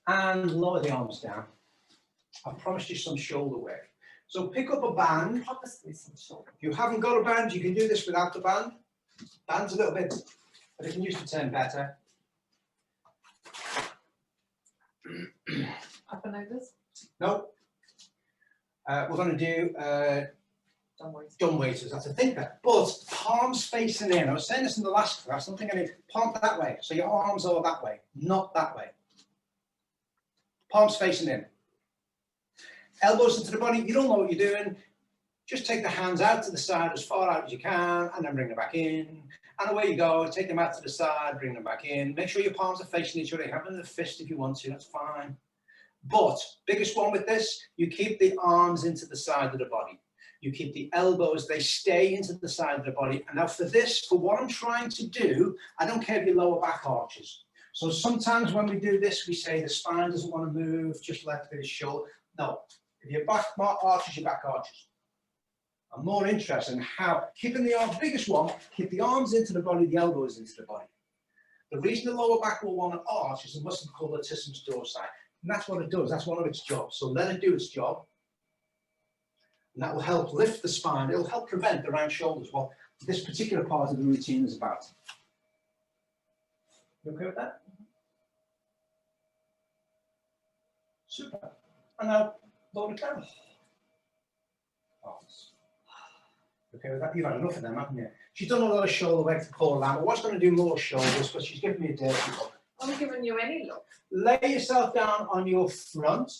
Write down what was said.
and lower the arms down. I promised you some shoulder work. So pick up a band. If you haven't got a band, you can do this without the band. Band's a little bit, but it can use to turn better. Up and overs? No. We're going to do dumb waiters. That's a thinker. But palms facing in. I was saying this in the last class. I'm thinking palm that way. So your arms are that way, not that way. Palms facing in. Elbows into the body. You don't know what you're doing. Just take the hands out to the side as far out as you can and then bring them back in. And away you go. Take them out to the side, bring them back in. Make sure your palms are facing each other. You have them in a fist if you want to. That's fine. But biggest one with this, you keep the arms into the side of the body. You keep the elbows, they stay into the side of the body. And now for this, for what I'm trying to do, I don't care if your lower back arches. So sometimes when we do this, we say the spine doesn't want to move, just let the shoulder. No, if your back arches, your back arches. I'm more interested in how, keeping the arms, biggest one, keep the arms into the body, the elbows into the body. The reason the lower back will want to arch is a muscle called latissimus dorsi. And that's what it does, that's one of its jobs. So let it do its job. And that will help lift the spine, it'll help prevent the round shoulders, what this particular part of the routine is about. You okay with that? Super. And now, lower it down. Arms. Okay with that? You've had enough of them, haven't you? She's done a lot of shoulder work to pull lamb. I was going to do more shoulders, but she's given me a dirty look. I'm giving you any look. Lay yourself down on your front.